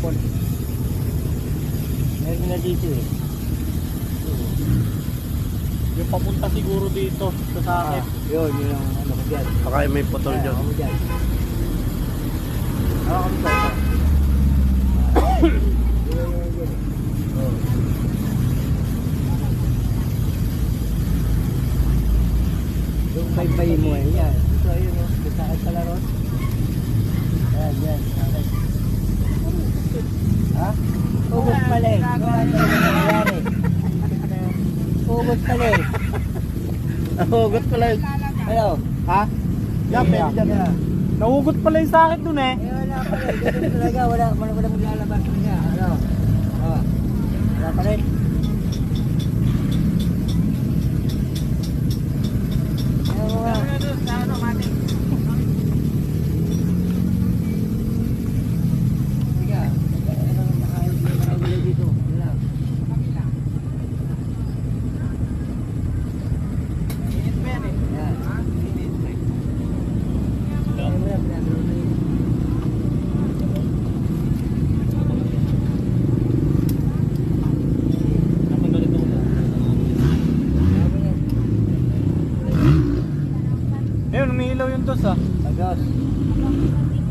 kahapon. Meron na dito eh. Yung papunta siguro dito sa akin. Yun yung ano ko dyan. Baka may putol dyan. Ako dyan. Ako kami ko. Yung bay-bay mo eh. Yan. Ito ayun o. Kita ay pala ron. Yan, yan. Okay. Ha? Ugot pala eh. Ugot pala eh. Nahugot pala yun. Ano? Ha? Yan, pwede dyan na. Nahugot pala yung sakit dun eh. Eh wala pala eh. Ganun talaga. Wala maglalabas talaga. Ano? Oh. Wala pa rin. Ano mo nga? Sige. Ano nakahuli dito? Wala. Yan. Ayun, umiilaw yung dos ah. Agos.